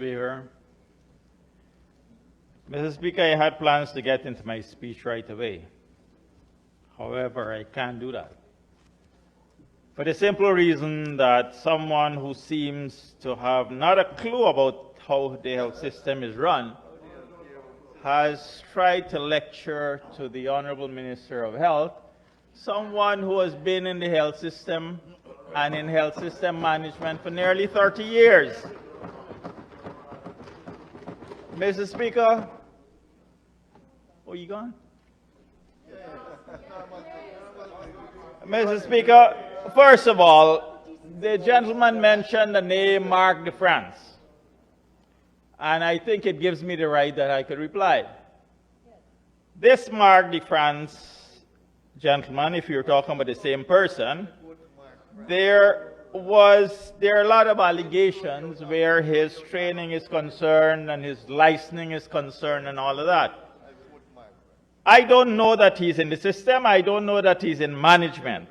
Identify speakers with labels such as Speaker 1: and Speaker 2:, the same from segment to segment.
Speaker 1: Speaker. Mr. Speaker, I had plans to get into my speech right away. However, I can't do that. For the simple reason that someone who seems to have not a clue about how the health system is run has tried to lecture to the Honorable Minister of Health, someone who has been in the health system and in health system management for nearly 30 years. Mr. Speaker, oh, you gone? Mr. Speaker, first of all, the gentleman mentioned the name Mark de France, and I think it gives me the right that I could reply. This Mark de France gentleman, if you're talking about the same person, there are a lot of allegations where his training is concerned and his licensing is concerned and all of that. I don't know that he's in the system. I don't know that he's in management.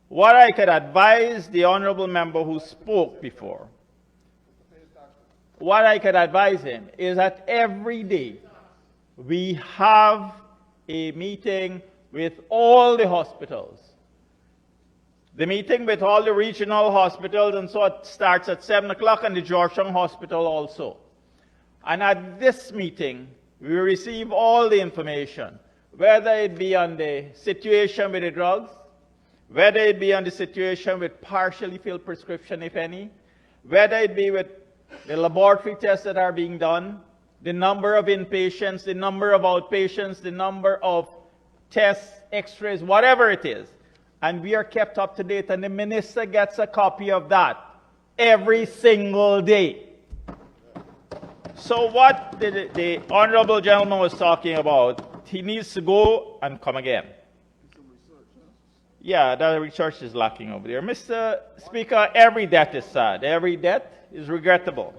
Speaker 1: What I could advise the honorable member who spoke before, what I could advise him is that every day we have a meeting with all the hospitals. The meeting with all the regional hospitals, and so it starts at 7 o'clock, and the Georgetown Hospital also. And at this meeting, we receive all the information, whether it be on the situation with the drugs, whether it be on the situation with partially filled prescription, if any, whether it be with the laboratory tests that are being done, the number of inpatients, the number of outpatients, the number of tests, x-rays, whatever it is. And we are kept up to date, and the minister gets a copy of that every single day. So what the honorable gentleman was talking about, he needs to go and come again. Yeah, that research is lacking over there. Mr. Speaker, every death is sad. Every death is regrettable.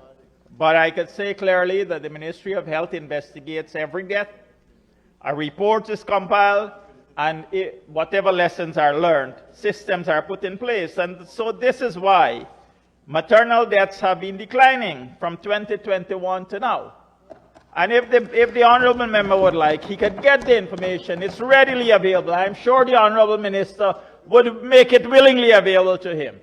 Speaker 1: But I could say clearly that the Ministry of Health investigates every death. A report is compiled, and whatever lessons are learned, systems are put in place. And so this is why maternal deaths have been declining from 2021 to now. And if the honorable member would like, he could get the information. It's readily available. I'm sure the honorable minister would make it willingly available to him.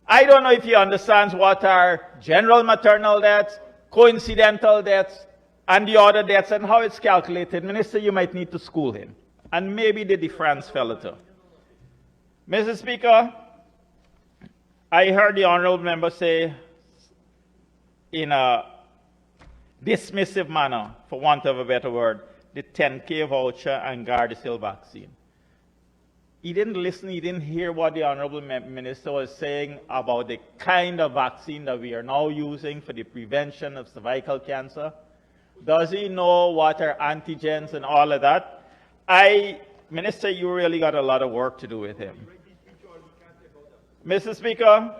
Speaker 1: I don't know if he understands what are general maternal deaths, coincidental deaths, and the other deaths, and how it's calculated. Minister, you might need to school him. And maybe the de France fellow too. Mr. Speaker, I heard the honorable member say in a dismissive manner, for want of a better word, the 𝐁𝐔𝐃 voucher and Gardasil vaccine. He didn't listen, he didn't hear what the honorable minister was saying about the kind of vaccine that we are now using for the prevention of cervical cancer. Does he know what are antigens and all of that? Minister, you really got a lot of work to do with him. Mr. Speaker,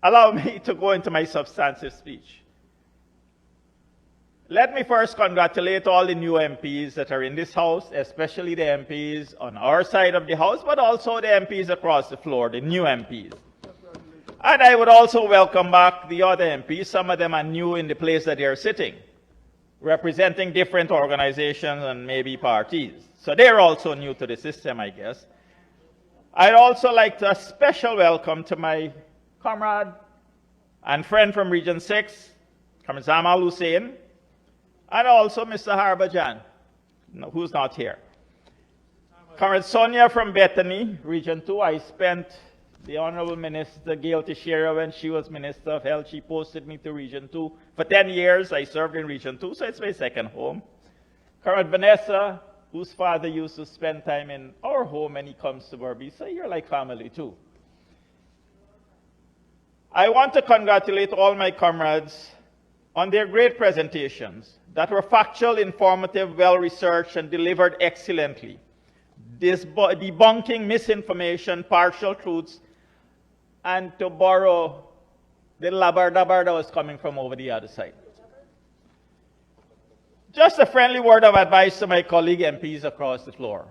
Speaker 1: allow me to go into my substantive speech. Let me first congratulate all the new MPs that are in this House, especially the MPs on our side of the House, but also the MPs across the floor, the new MPs. And I would also welcome back the other MPs. Some of them are new in the place that they are sitting, representing different organizations and maybe parties. So they're also new to the system, I guess. I'd also like to a special welcome to my comrade and friend from Region 6, Comrade Zamal Hussein, and also Mr. Harbajan, who's not here. Comrade Sonia from Bethany, Region 2. I spent the Honorable Minister Gail Teixeira, when she was Minister of Health, she posted me to Region 2. For 10 years, I served in Region 2, so it's my second home. Comrade Vanessa, whose father used to spend time in our home when he comes to Burby, so you're like family too. I want to congratulate all my comrades on their great presentations that were factual, informative, well-researched, and delivered excellently, debunking misinformation, partial truths, and to borrow the labber-dabber that was coming from over the other side. Just a friendly word of advice to my colleague MPs across the floor.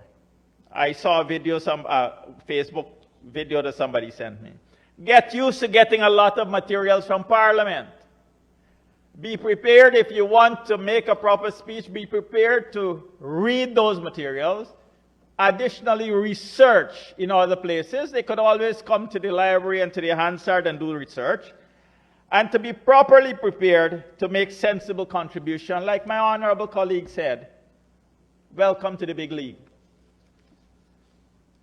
Speaker 1: I saw a video, Facebook video that somebody sent me. Get used to getting a lot of materials from Parliament. Be prepared if you want to make a proper speech, be prepared to read those materials. Additionally, research in other places. They could always come to the library and to the Hansard and do research. And to be properly prepared to make sensible contribution. Like my honorable colleague said, welcome to the big league.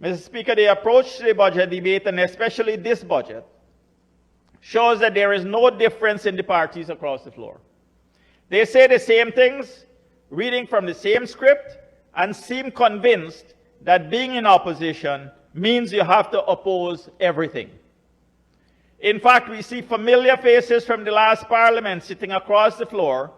Speaker 1: Mr. Speaker, the approach to the budget debate, and especially this budget, shows that there is no difference in the parties across the floor. They say the same things, reading from the same script, and seem convinced that being in opposition means you have to oppose everything. In fact, we see familiar faces from the last parliament sitting across the floor,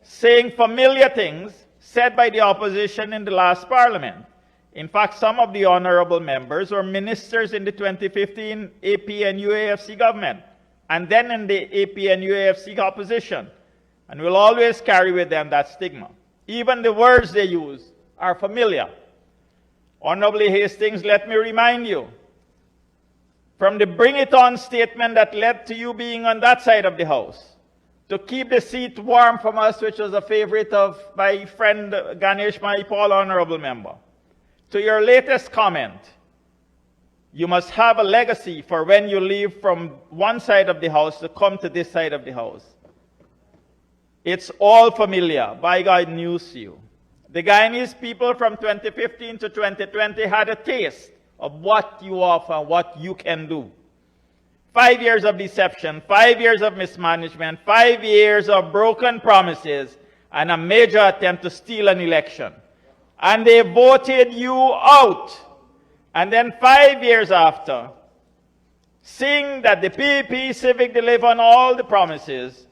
Speaker 1: saying familiar things said by the opposition in the last parliament. In fact, some of the honorable members were ministers in the 2015 AP and UAFC government, and then in the AP and UAFC opposition, and will always carry with them that stigma. Even the words they use are familiar. Honorable Hastings, let me remind you, from the bring it on statement that led to you being on that side of the house, to keep the seat warm from us, which was a favorite of my friend Ganesh Maipal, honorable member, to your latest comment, you must have a legacy for when you leave from one side of the house to come to this side of the house. It's all familiar. By God, news to you. The Guyanese people from 2015 to 2020 had a taste of what you offer, what you can do. 5 years of deception, 5 years of mismanagement, 5 years of broken promises, and a major attempt to steal an election. And they voted you out. And then 5 years after, seeing that the PPP Civic delivered on all the promises,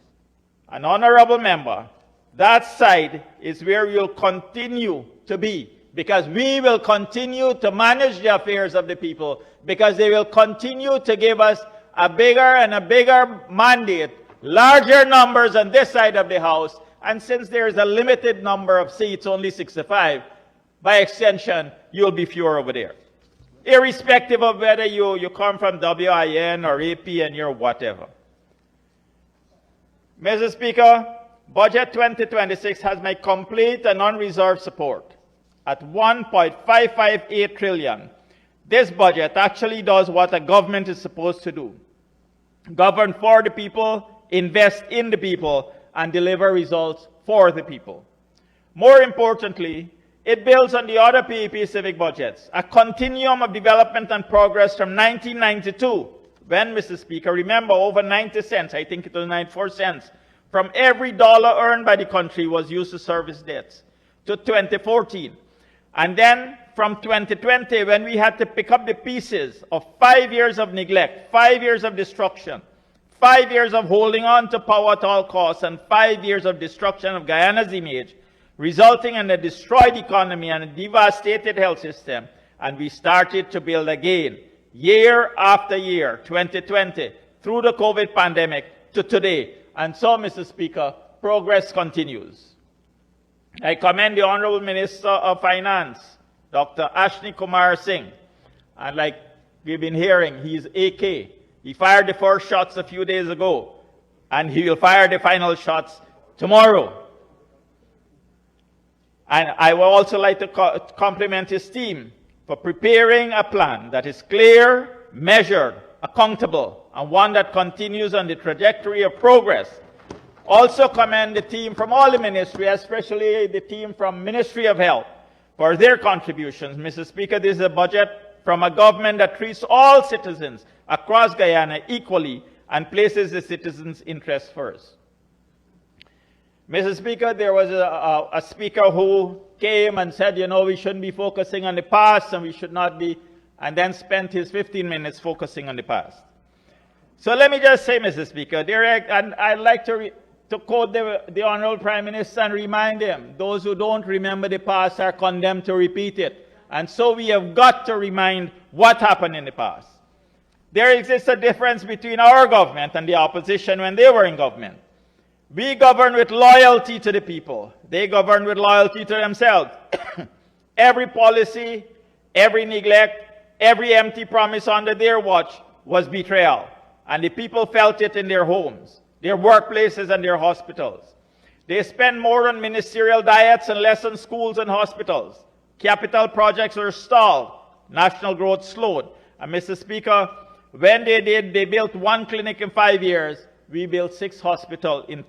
Speaker 1: an honorable member, that side is where you'll continue to be, because we will continue to manage the affairs of the people, because they will continue to give us a bigger and a bigger mandate, larger numbers on this side of the house, and since there is a limited number of seats, only 65, by extension, you'll be fewer over there. Irrespective of whether you come from WIN or AP and you're whatever. Mr. Speaker, Budget 2026 has my complete and unreserved support. At 1.558 trillion, this budget actually does what a government is supposed to do. Govern for the people, invest in the people, and deliver results for the people. More importantly, it builds on the other PPP civic budgets, a continuum of development and progress from 1992, when, Mr. Speaker, remember, over 90 cents, I think it was 94 cents, from every dollar earned by the country was used to service debts, to 2014. And then from 2020, when we had to pick up the pieces of 5 years of neglect, 5 years of destruction, 5 years of holding on to power at all costs, and 5 years of destruction of Guyana's image, resulting in a destroyed economy and a devastated health system, and we started to build again, year after year, 2020, through the COVID pandemic to today. And so, Mr. Speaker, progress continues. I commend the Honorable Minister of Finance, Dr. Ashni Kumar Singh, and like we've been hearing, he's AK. He fired the first shots a few days ago, and he will fire the final shots tomorrow. And I would also like to compliment his team for preparing a plan that is clear, measured, accountable, and one that continues on the trajectory of progress. Also commend the team from all the ministry, especially the team from Ministry of Health, for their contributions. Mr. Speaker, this is a budget from a government that treats all citizens across Guyana equally and places the citizens' interests first. Mr. Speaker, there was a speaker who came and said, you know, we shouldn't be focusing on the past and we should not be, and then spent his 15 minutes focusing on the past. So let me just say, Mr. Speaker, and I'd like to quote the Honorable Prime Minister and remind him, those who don't remember the past are condemned to repeat it. And so we have got to remind what happened in the past. There exists a difference between our government and the opposition when they were in government. We govern with loyalty to the people. They govern with loyalty to themselves. Every policy, every neglect, every empty promise under their watch was betrayal. And the people felt it in their homes, their workplaces, and their hospitals. They spend more on ministerial diets and less on schools and hospitals. Capital projects were stalled. National growth slowed. And Mr. Speaker, when they built one clinic in 5 years. We built six hospitals in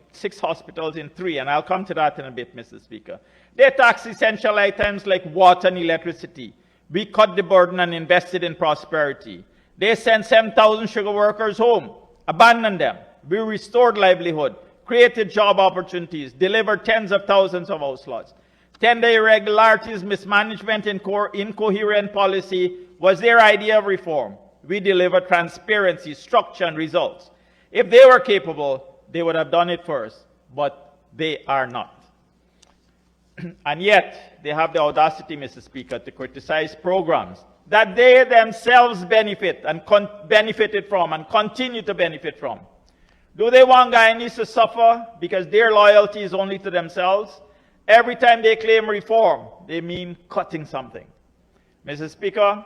Speaker 1: 3, and I'll come to that in a bit, Mr. Speaker. They taxed essential items like water and electricity. We cut the burden and invested in prosperity. They sent 7,000 sugar workers home, abandoned them. We restored livelihood, created job opportunities, delivered tens of thousands of house lots. Tender irregularities, mismanagement, and incoherent policy was their idea of reform. We delivered transparency, structure, and results. If they were capable, they would have done it first, but they are not. And yet, they have the audacity, Mr. Speaker, to criticize programs that they themselves benefited from and continue to benefit from. Do they want Guyanese to suffer because their loyalty is only to themselves? Every time they claim reform, they mean cutting something. Mr. Speaker,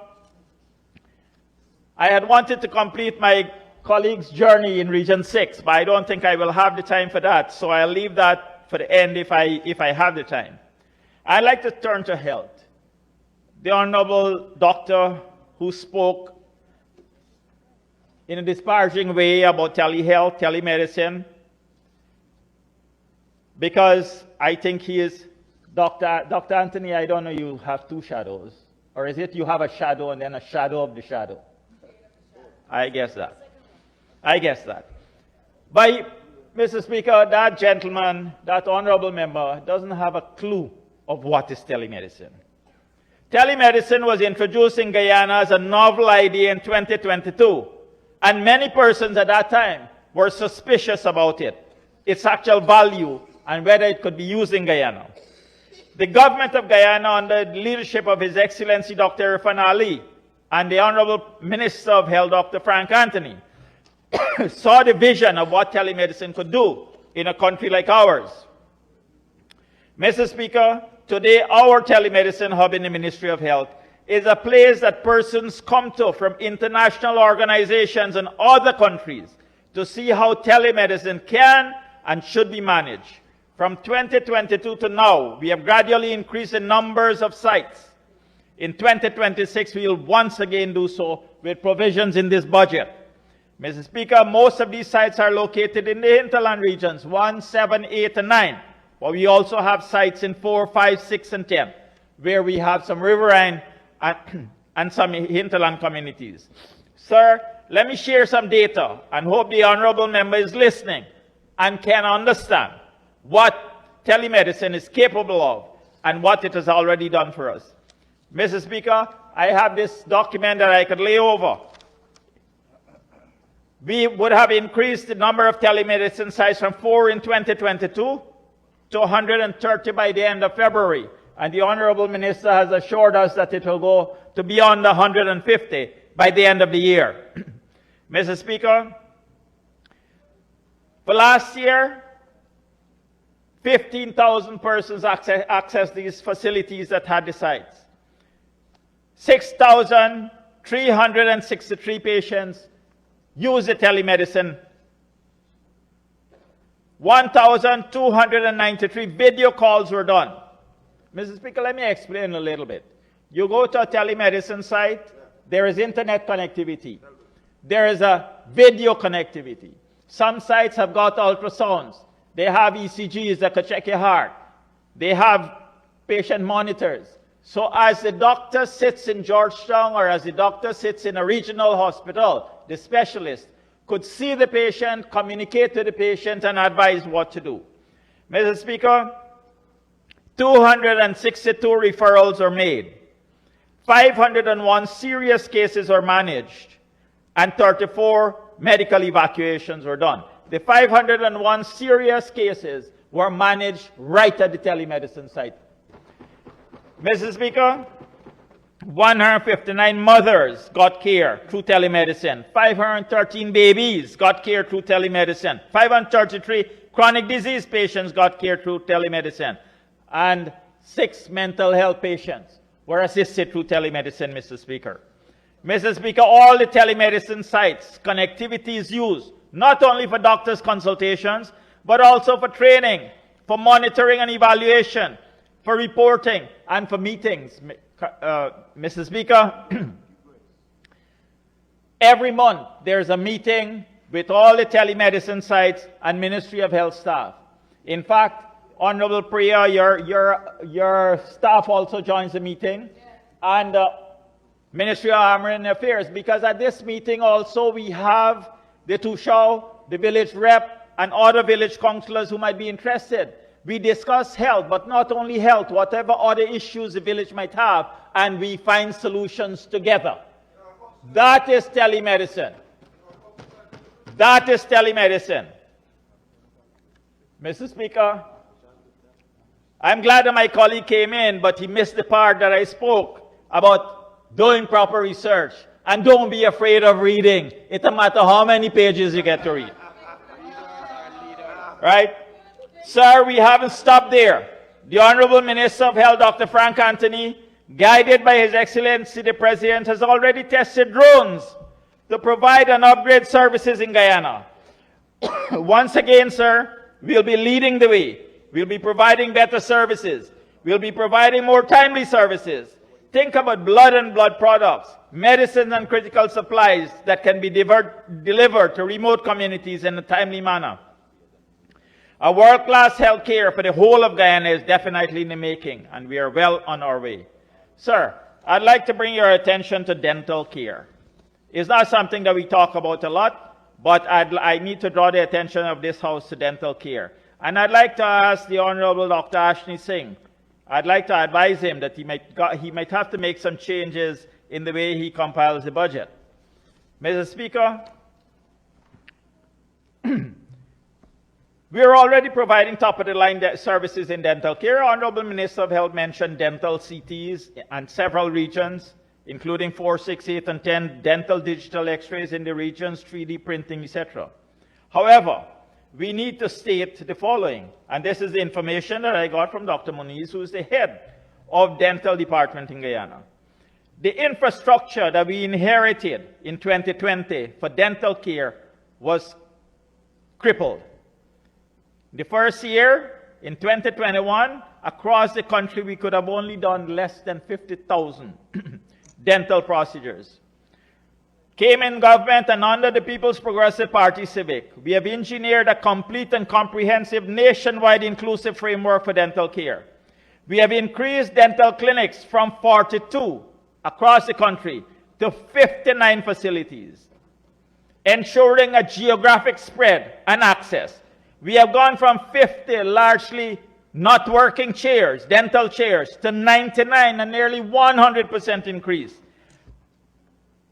Speaker 1: I had wanted to complete my colleague's journey in Region 6, but I don't think I will have the time for that, so I'll leave that for the end if I have the time. I'd like to turn to health. The Honorable Doctor who spoke in a disparaging way about telehealth, telemedicine, because I think he is, Dr. Anthony, I don't know, you have two shadows, or is it you have a shadow and then a shadow of the shadow? I guess that. But, Mr. Speaker, that gentleman, that honorable member, doesn't have a clue of what is telemedicine. Telemedicine was introduced in Guyana as a novel idea in 2022, and many persons at that time were suspicious about it, its actual value, and whether it could be used in Guyana. The government of Guyana, under the leadership of His Excellency Dr. Irfan Ali, and the Honorable Minister of Health, Dr. Frank Anthony, saw the vision of what telemedicine could do in a country like ours. Mr. Speaker, today our telemedicine hub in the Ministry of Health is a place that persons come to from international organizations and other countries to see how telemedicine can and should be managed. From 2022 to now, we have gradually increased the numbers of sites. In 2026, we will once again do so with provisions in this budget. Mr. Speaker, most of these sites are located in the hinterland regions, 1, 7, 8, and 9. But we also have sites in 4, 5, 6, and 10, where we have some riverine and some hinterland communities. Sir, let me share some data and hope the honorable member is listening and can understand what telemedicine is capable of and what it has already done for us. Mr. Speaker, I have this document that I could lay over. We would have increased the number of telemedicine sites from 4 in 2022 to 130 by the end of February. And the Honorable Minister has assured us that it will go to beyond 150 by the end of the year. Mr. Speaker, for last year, 15,000 persons accessed these facilities that had the sites. 6,363 patients use the telemedicine. 1,293 video calls were done. Mr. Speaker, let me explain a little bit. You go to a telemedicine site, there is internet connectivity. There is a video connectivity. Some sites have got ultrasounds. They have ECGs that could check your heart. They have patient monitors. So as the doctor sits in Georgetown or as the doctor sits in a regional hospital, the specialist could see the patient, communicate to the patient, and advise what to do. Mr. Speaker, 262 referrals are made. 501 serious cases are managed, and 34 medical evacuations were done. The 501 serious cases were managed right at the telemedicine site. Mr. Speaker, 159 mothers got care through telemedicine. 513 babies got care through telemedicine. 533 chronic disease patients got care through telemedicine. And 6 mental health patients were assisted through telemedicine, Mr. Speaker. Mr. Speaker, all the telemedicine sites, connectivity is used, not only for doctors' consultations, but also for training, for monitoring and evaluation, for reporting, and for meetings. Mr. Speaker, every month there's a meeting with all the telemedicine sites and Ministry of Health staff. In fact, Honorable Priya, your staff also joins the meeting, and Ministry of Army and Affairs, because at this meeting also we have the Tushaw, the village rep, and other village councillors who might be interested. We discuss health, but not only health, whatever other issues the village might have, and we find solutions together. That is telemedicine. That is telemedicine. Mr. Speaker, I'm glad that my colleague came in, but he missed the part that I spoke about doing proper research. And don't be afraid of reading. It doesn't matter how many pages you get to read. Right? Sir, we haven't stopped there. The Honorable Minister of Health, Dr. Frank Anthony, guided by His Excellency the President, has already tested drones to provide and upgrade services in Guyana. Once again, sir, we'll be leading the way. We'll be providing better services. We'll be providing more timely services. Think about blood and blood products, medicines and critical supplies that can be delivered to remote communities in a timely manner. A world-class health care for the whole of Guyana is definitely in the making, and we are well on our way. Sir, I'd like to bring your attention to dental care. It's not something that we talk about a lot, but I need to draw the attention of this House to dental care. And I'd like to ask the Honorable Dr. Ashney Singh, I'd like to advise him that he might have to make some changes in the way he compiles the budget. Mr. Speaker, we are already providing top-of-the-line services in dental care. Honorable Minister of Health mentioned dental CTs and several regions, including 4, 6, 8, and 10 dental digital x-rays in the regions, 3D printing, etc. However, we need to state the following, and this is the information that I got from Dr. Muniz, who is the head of dental department in Guyana. The infrastructure that we inherited in 2020 for dental care was crippled. The first year, in 2021, across the country, we could have only done less than 50,000 dental procedures. Came in government, and under the People's Progressive Party Civic, we have engineered a complete and comprehensive nationwide inclusive framework for dental care. We have increased dental clinics from 42 across the country to 59 facilities, ensuring a geographic spread and access. We have gone from 50 largely not working chairs, dental chairs, to 99, a nearly 100% increase.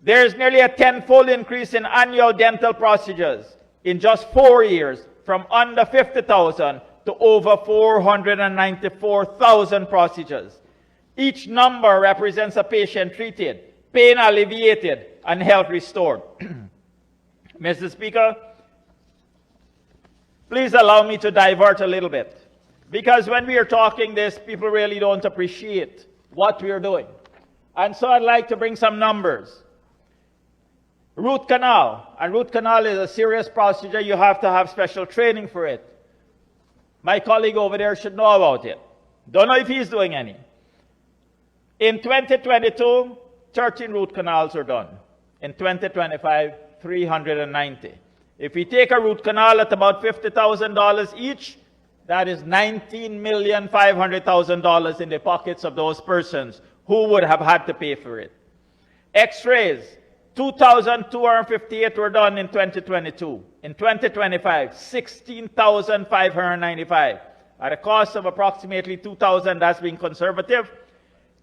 Speaker 1: There is nearly a tenfold increase in annual dental procedures in just 4 years, from under 50,000 to over 494,000 procedures. Each number represents a patient treated, pain alleviated, and health restored. Mr. Speaker, please allow me to divert a little bit, because when we are talking this, people really don't appreciate what we are doing. And so I'd like to bring some numbers. Root canal, and root canal is a serious procedure. You have to have special training for it. My colleague over there should know about it. Don't know if he's doing any. In 2022, 13 root canals are done. In 2025, 390. If we take a root canal at about $50,000 each, that is $19,500,000 in the pockets of those persons who would have had to pay for it. X-rays, 2,258 were done in 2022. In 2025, 16,595. At a cost of approximately $2,000, that's being conservative,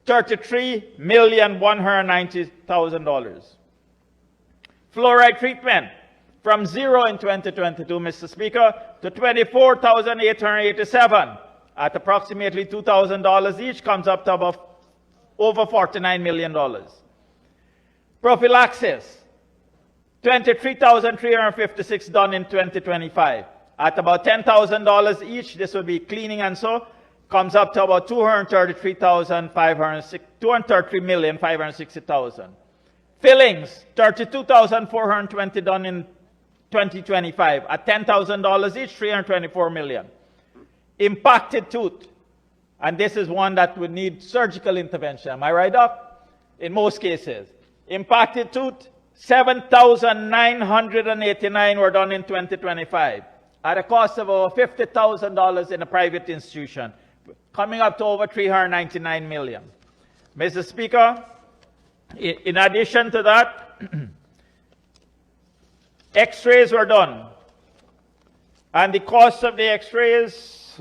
Speaker 1: $33,190,000. Fluoride treatment, from 0 in 2022, Mr. Speaker, to 24,887 at approximately $2,000 each, comes up to about over $49 million. Prophylaxis, 23,356 done in 2025. At about $10,000 each, this would be cleaning and so, comes up to about $233,560,000. Fillings, 32,420 done in 2025 at $10,000 each, 324 million. Impacted tooth, and this is one that would need surgical intervention. Am I right, Doc? In most cases. Impacted tooth, 7,989 were done in 2025 at a cost of over $50,000 in a private institution, coming up to over 399 million. Mr. Speaker, in addition to that, X-rays were done. And the cost of the X-rays,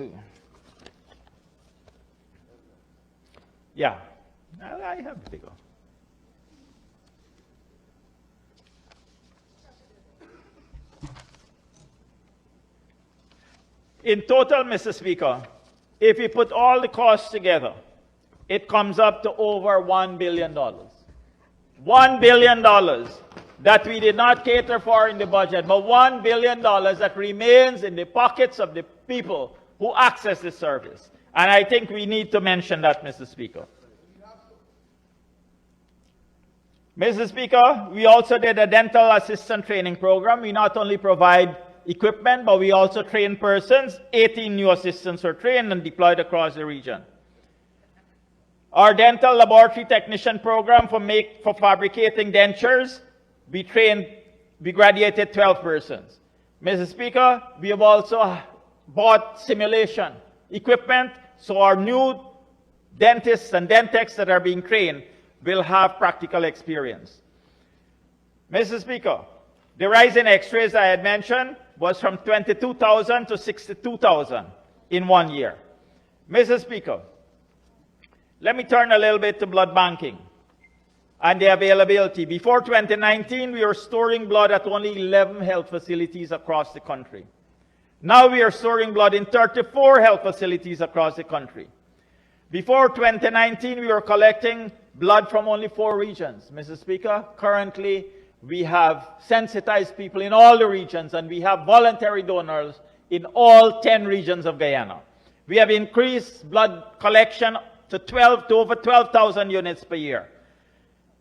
Speaker 1: yeah, I have the figure. In total, Mr. Speaker, if we put all the costs together, it comes up to over $1 billion. $1 billion that we did not cater for in the budget, but $1 billion that remains in the pockets of the people who access this service. And I think we need to mention that, Mr. Speaker. Mr. Speaker, we also did a dental assistant training program. We not only provide equipment, but we also train persons. 18 new assistants were trained and deployed across the region. Our dental laboratory technician program for fabricating dentures, we graduated 12 persons. Mr. Speaker, we have also bought simulation equipment, so our new dentists and dentechs that are being trained will have practical experience. Mr. Speaker, the rise in X-rays I had mentioned was from 22,000 to 62,000 in 1 year. Mr. Speaker, let me turn a little bit to blood banking and the availability. Before 2019, we were storing blood at only 11 health facilities across the country. Now we are storing blood in 34 health facilities across the country. Before 2019, we were collecting blood from only 4 regions. Mr. Speaker, currently we have sensitized people in all the regions, and we have voluntary donors in all 10 regions of Guyana. We have increased blood collection to over 12,000 units per year.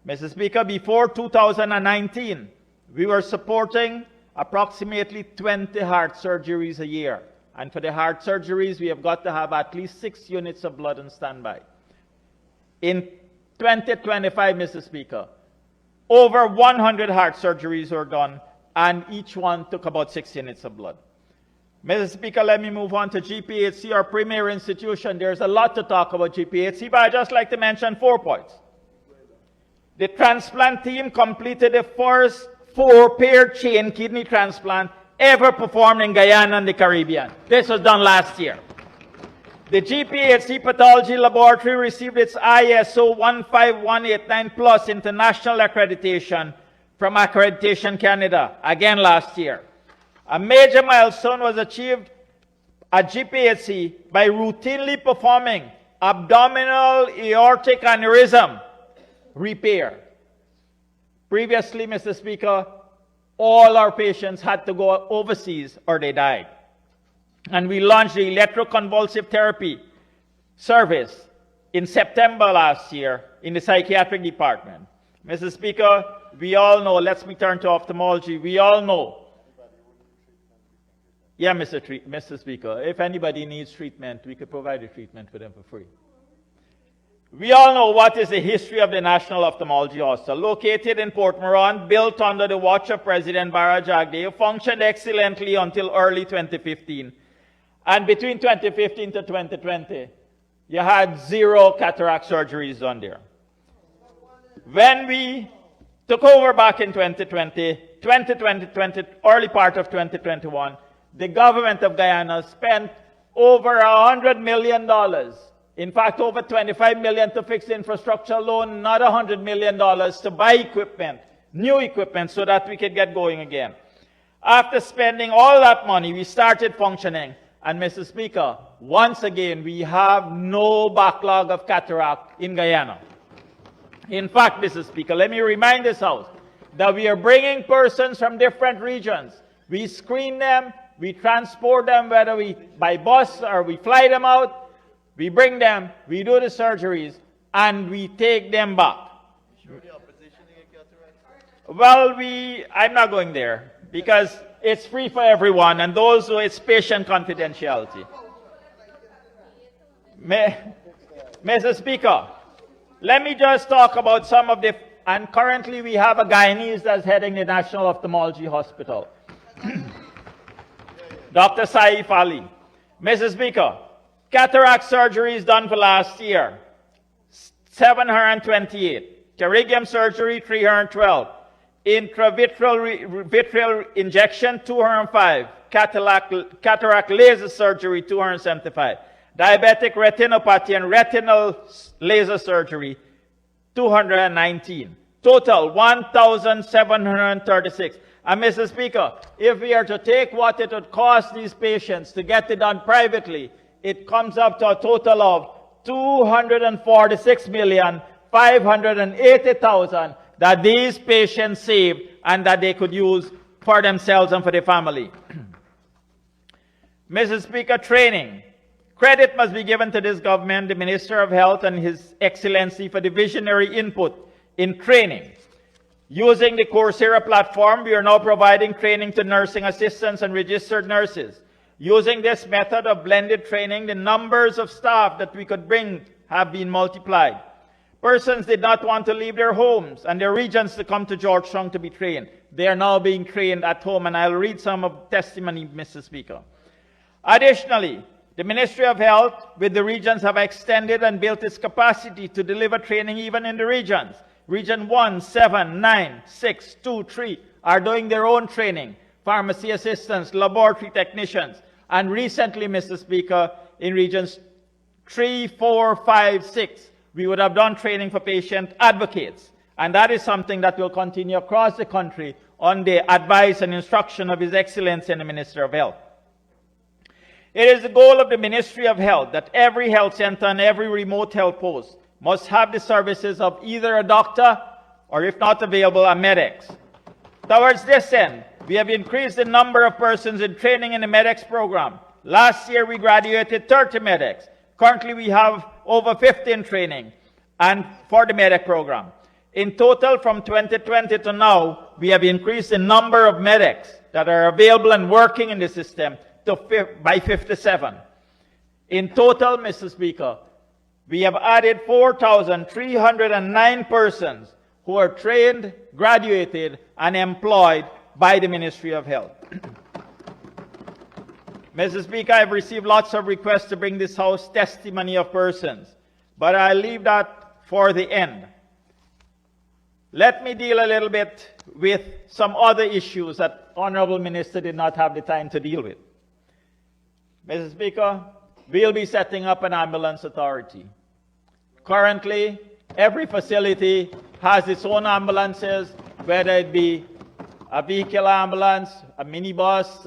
Speaker 1: Mr. Speaker, before 2019, we were supporting approximately 20 heart surgeries a year. And for the heart surgeries, we have got to have at least 6 units of blood on standby. In 2025, Mr. Speaker, over 100 heart surgeries were done, and each one took about 6 units of blood. Mr. Speaker, let me move on to GPHC, our premier institution. There's a lot to talk about GPHC, but I'd just like to mention 4 points. The transplant team completed the first 4-paired chain kidney transplant ever performed in Guyana and the Caribbean. This was done last year. The GPHC Pathology Laboratory received its ISO 15189 Plus international accreditation from Accreditation Canada, again last year. A major milestone was achieved at GPHC by routinely performing abdominal aortic aneurysm repair. Previously, Mr. Speaker, all our patients had to go overseas or they died. And we launched the electroconvulsive therapy service in September last year in the psychiatric department. Mr. Speaker, we all know, let's turn to ophthalmology, we all know. Yeah, Mr. Speaker, if anybody needs treatment, we could provide the treatment for them for free. We all know what is the history of the National Ophthalmology Hospital. Located in Port Moran, built under the watch of President Barra Jagdeo, functioned excellently until early 2015. And between 2015 to 2020, you had 0 cataract surgeries done there. When we took over back in 2020, early part of 2021, the government of Guyana spent over $100 million. In fact, over $25 million to fix the infrastructure loan, not $100 million to buy equipment, new equipment, so that we could get going again. After spending all that money, we started functioning. And Mr. Speaker, once again, we have no backlog of cataract in Guyana. In fact, Mr. Speaker, let me remind this House that we are bringing persons from different regions. We screen them, we transport them, whether we by bus or we fly them out. We bring them, we do the surgeries, and we take them back.
Speaker 2: Surely opposition in cataract?
Speaker 1: Well, I'm not going there because it's free for everyone, and those who it's patient confidentiality. Mr. Speaker, let me just talk about some of the, and currently we have a Guyanese that's heading the National Ophthalmology Hospital. Dr. Saif Ali. Mr. Speaker, cataract surgeries done for last year, 728. Pterygium surgery, 312. Intravitreal injection, 205. Cataract laser surgery, 275. Diabetic retinopathy and retinal laser surgery, 219. Total, 1,736. And Mr. Speaker, if we are to take what it would cost these patients to get it done privately, it comes up to a total of $246,580,000 that these patients saved and that they could use for themselves and for their family. Mr. Speaker, training. Credit must be given to this government, the Minister of Health and His Excellency for the visionary input in training. Using the Coursera platform, we are now providing training to nursing assistants and registered nurses. Using this method of blended training, the numbers of staff that we could bring have been multiplied. Persons did not want to leave their homes and their regions to come to Georgetown to be trained. They are now being trained at home, and I'll read some of testimony, Mr. Speaker. Additionally, the Ministry of Health with the regions have extended and built its capacity to deliver training even in the regions. Region 1, 7, 9, 6, 2, 3 are doing their own training. Pharmacy assistants, laboratory technicians, and recently, Mr. Speaker, in regions 3, 4, 5, 6, we would have done training for patient advocates. And that is something that will continue across the country on the advice and instruction of His Excellency and the Minister of Health. It is the goal of the Ministry of Health that every health center and every remote health post must have the services of either a doctor or, if not available, a medics. Towards this end, we have increased the number of persons in training in the medics program. Last year, we graduated 30 medics. Currently, we have over 50 in training and for the medic program. In total, from 2020 to now, we have increased the number of medics that are available and working in the system by 57. In total, Mr. Speaker, we have added 4,309 persons who are trained, graduated, and employed by the Ministry of Health. Mr. Speaker, I've received lots of requests to bring this House testimony of persons, but I'll leave that for the end. Let me deal a little bit with some other issues that Honorable Minister did not have the time to deal with. Mr. Speaker, we'll be setting up an ambulance authority. Currently, every facility has its own ambulances, whether it be a vehicle ambulance, a minibus,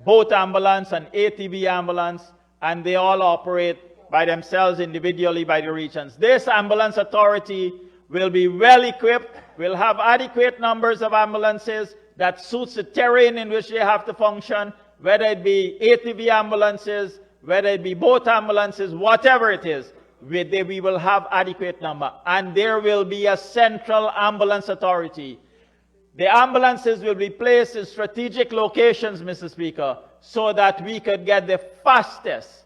Speaker 1: boat ambulance, an ATV ambulance, and they all operate by themselves individually by the regions. This ambulance authority will be well equipped, will have adequate numbers of ambulances that suits the terrain in which they have to function, whether it be ATV ambulances, whether it be boat ambulances, whatever it is, we will have adequate number. And there will be a central ambulance authority. The ambulances will be placed in strategic locations, Mr. Speaker, so that we could get the fastest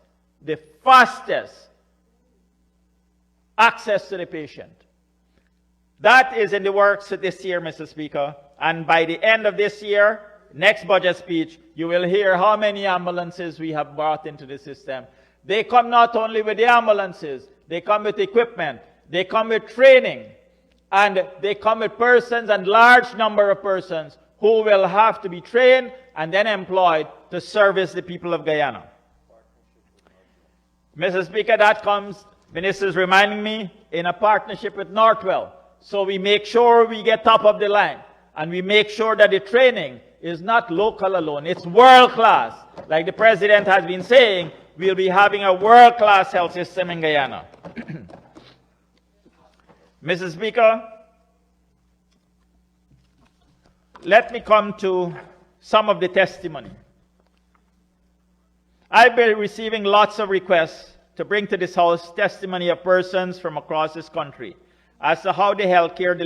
Speaker 1: access to the patient. That is in the works this year, Mr. Speaker. And by the end of this year, next budget speech, you will hear how many ambulances we have brought into the system. They come not only with the ambulances, they come with equipment, they come with training, and they come with persons and large number of persons who will have to be trained and then employed to service the people of Guyana. Mr. Speaker, that comes, Minister's reminding me, in a partnership with Northwell. So we make sure we get top of the line, and we make sure that the training is not local alone, it's world class. Like the President has been saying, we'll be having a world-class health system in Guyana. Mr. Speaker, let me come to some of the testimony. I've been receiving lots of requests to bring to this House testimony of persons from across this country. as to how the healthcare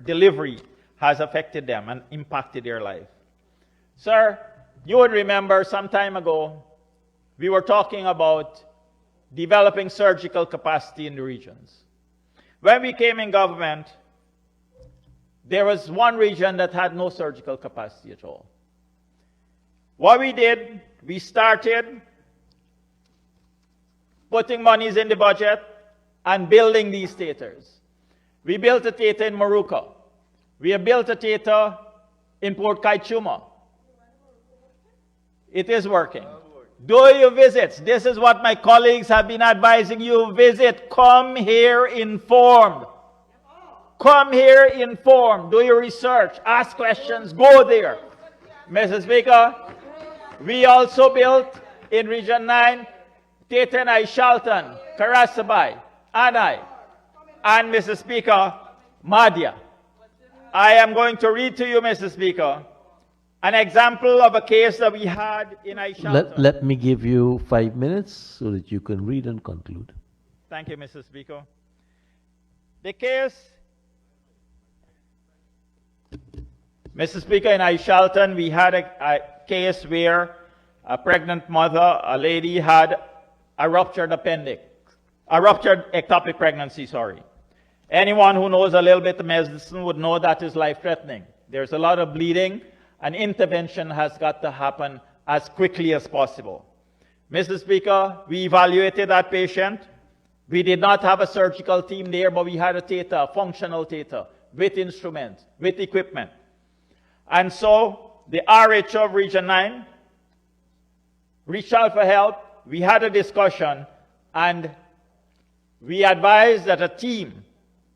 Speaker 1: delivery has affected them and impacted their life. Sir, you would remember some time ago, we were talking about developing surgical capacity in the regions. When we came in government, there was one region that had no surgical capacity at all. What we did, we started putting monies in the budget and building these theaters. We built a theater in Maruka. We have built a theater in Port Kaituma. It is working. Do your visits. This is what my colleagues have been advising you. Visit. Come here informed. Come here informed. Do your research. Ask questions. Go there. Mr. Speaker, we also built in Region 9, Theatre in Aishalton, Karasabai, Anai, and Mr. Speaker, Madhya. I am going to read to you, Mr. Speaker, an example of a case that we had in Aishalton.
Speaker 2: Let me give you 5 minutes so that you can read and conclude.
Speaker 1: Thank you, Mr. Speaker. The case, Mr. Speaker, in Aishalton, we had a case where a pregnant mother, a lady, had a ruptured appendix, a ruptured ectopic pregnancy, sorry. Anyone who knows a little bit of medicine would know that is life-threatening. There's a lot of bleeding, and intervention has got to happen as quickly as possible. Mr. Speaker, we evaluated that patient. We did not have a surgical team there, but we had a theater, a functional theater, with instruments, with equipment. And so the RH of Region 9 reached out for help. We had a discussion, and we advised that a team,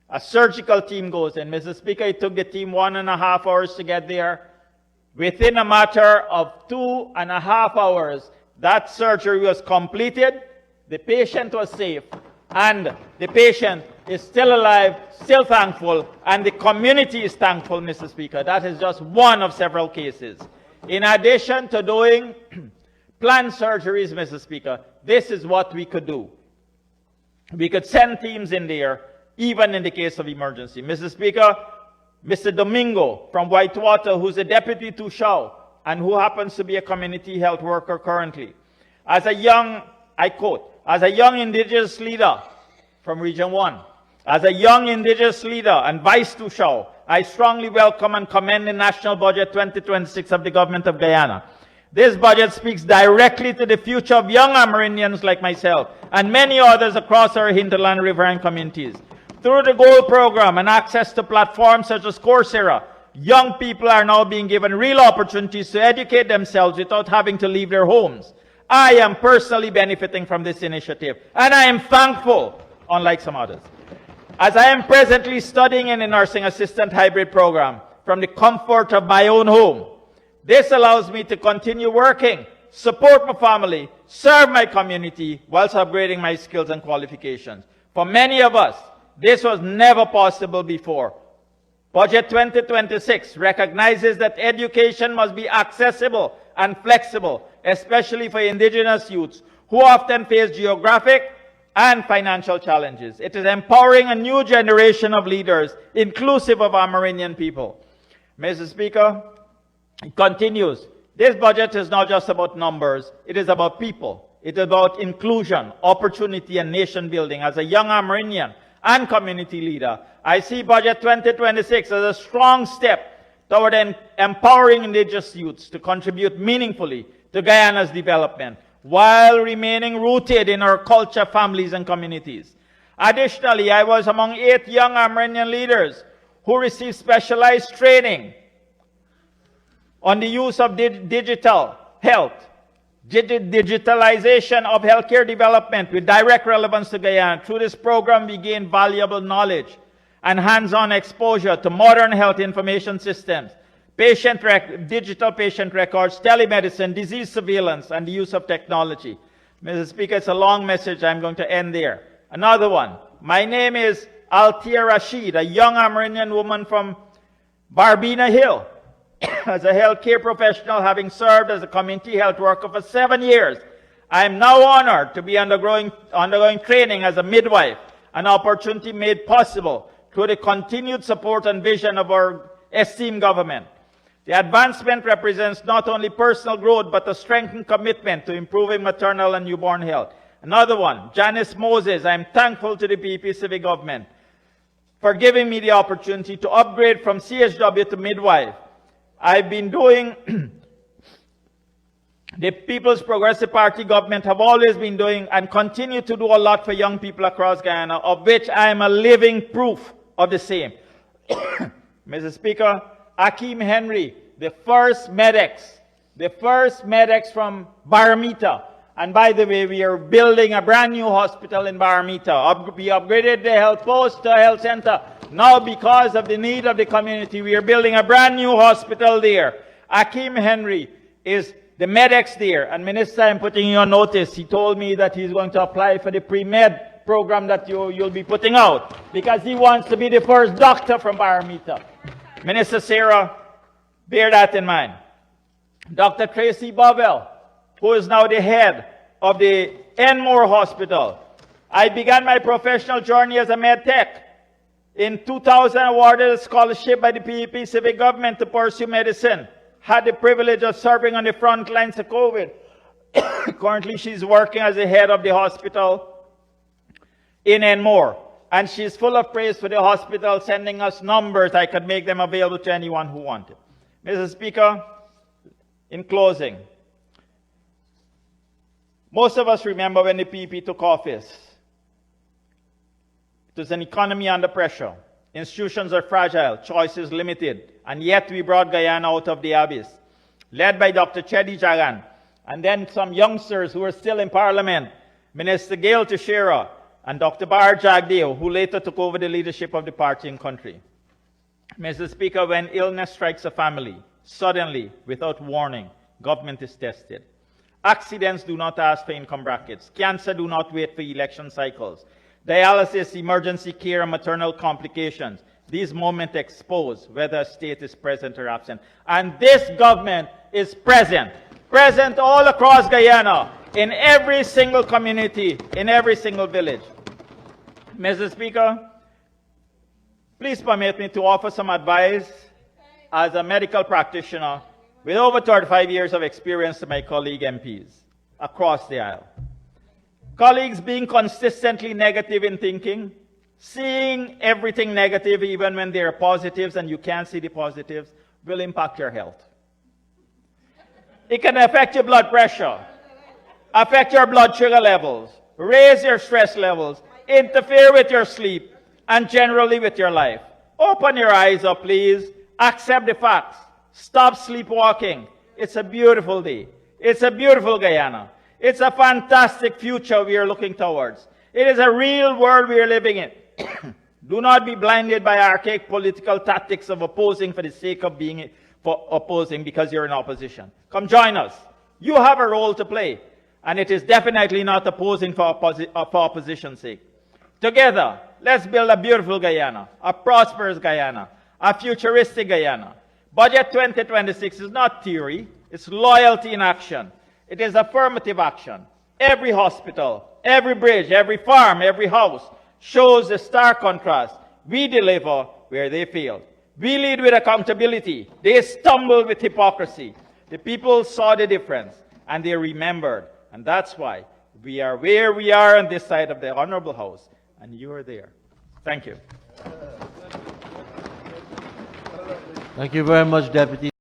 Speaker 1: a surgical team goes in. Mr. Speaker, it took the team 1.5 hours to get there. Within a matter of 2.5 hours, that surgery was completed, the patient was safe, and the patient is still alive, still thankful, and the community is thankful, Mr. Speaker. That is just one of several cases. In addition to doing planned surgeries, Mr. Speaker, this is what we could do. We could send teams in there, even in the case of emergency. Mr. Speaker, Mr. Domingo from Whitewater, who's a deputy to Shaw, and who happens to be a community health worker currently. As a young, I quote, as a young indigenous leader from Region 1, as a young indigenous leader and vice to Shaw, I strongly welcome and commend the National Budget 2026 of the Government of Guyana. This budget speaks directly to the future of young Amerindians like myself and many others across our hinterland riverine communities. Through the GOAL program and access to platforms such as Coursera, young people are now being given real opportunities to educate themselves without having to leave their homes. I am personally benefiting from this initiative, and I am thankful, unlike some others. As I am presently studying in a nursing assistant hybrid program from the comfort of my own home, this allows me to continue working, support my family, serve my community, whilst upgrading my skills and qualifications. For many of us, this was never possible before. Budget 2026 recognizes that education must be accessible and flexible, especially for indigenous youths who often face geographic and financial challenges. It is empowering a new generation of leaders, inclusive of Amerindian people. Mr. Speaker, it continues. This budget is not just about numbers, it is about people. It is about inclusion, opportunity, and nation building. As a young Amerindian and community leader, I see Budget 2026 as a strong step toward empowering indigenous youths to contribute meaningfully to Guyana's development, while remaining rooted in our culture, families, and communities. Additionally, I was among 8 young Amerindian leaders who received specialized training on the use of digital health, digitalization of healthcare development with direct relevance to Guyana. Through this program, we gained valuable knowledge and hands-on exposure to modern health information systems, digital patient records, telemedicine, disease surveillance, and the use of technology. Mr. Speaker, it's a long message. I'm going to end there. Another one. My name is Altia Rashid, a young Amerindian woman from Barbina Hill. As a healthcare professional, having served as a community health worker for 7 years, I am now honored to be undergoing training as a midwife an opportunity made possible through the continued support and vision of our esteemed government. The advancement represents not only personal growth, but a strengthened commitment to improving maternal and newborn health. Another one, Janice Moses. I am thankful to the PPP civic government for giving me the opportunity to upgrade from CHW to midwife. I've been doing, the People's Progressive Party government have always been doing and continue to do a lot for young people across Guyana, of which I am a living proof of the same. Mr. Speaker, Akeem Henry, the first medics from Baramita. And by the way, we are building a brand new hospital in Baramita. We upgraded the health post to a health center. Now, because of the need of the community, we are building a brand new hospital there. Akeem Henry is the medics there. And Minister, I'm putting you on notice. He told me that he's going to apply for the pre-med program that you'll be putting out, because he wants to be the first doctor from Baramita. Minister Sarah, bear that in mind. Dr. Tracy Bovell, who is now the head of the Enmore Hospital. I began my professional journey as a med tech. In 2000, awarded a scholarship by the PPP civic government to pursue medicine. Had the privilege of serving on the front lines of COVID. Currently, she's working as the head of the hospital in Enmore. And she's full of praise for the hospital, sending us numbers. I could make them available to anyone who wanted. Mr. Speaker, in closing, most of us remember when the PPP took office. It was an economy under pressure. Institutions are fragile, choices limited, and yet we brought Guyana out of the abyss. Led by Dr. Chedi Jagan, and then some youngsters who were still in Parliament, Minister Gail Teixeira, and Dr. Bar Jagdeo, who later took over the leadership of the party and country. Mr. Speaker, when illness strikes a family, suddenly, without warning, government is tested. Accidents do not ask for income brackets. Cancer do not wait for election cycles. Dialysis, emergency care, and maternal complications. These moments expose whether a state is present or absent. And this government is present. Present all across Guyana, in every single community, in every single village. Mr. Speaker, please permit me to offer some advice as a medical practitioner with over 35 years of experience to my colleague MPs across the aisle. Colleagues, being consistently negative in thinking, seeing everything negative even when there are positives and you can't see the positives, will impact your health. It can affect your blood pressure, affect your blood sugar levels, raise your stress levels, interfere with your sleep, and generally with your life. Open your eyes up, please. Accept the facts. Stop sleepwalking. It's a beautiful day. It's a beautiful Guyana. It's a fantastic future we are looking towards. It is a real world we are living in. Do not be blinded by archaic political tactics of opposing for the sake of being opposing because you're in opposition. Come join us. You have a role to play. And it is definitely not opposing for opposition's sake. Together, let's build a beautiful Guyana, a prosperous Guyana, a futuristic Guyana. Budget 2026 is not theory, it's loyalty in action. It is affirmative action. Every hospital, every bridge, every farm, every house shows a stark contrast. We deliver where they failed. We lead with accountability. They stumbled with hypocrisy. The people saw the difference and they remembered. And that's why we are where we are on this side of the Honorable House. And you are there. Thank you.
Speaker 2: Thank you very much, Deputy.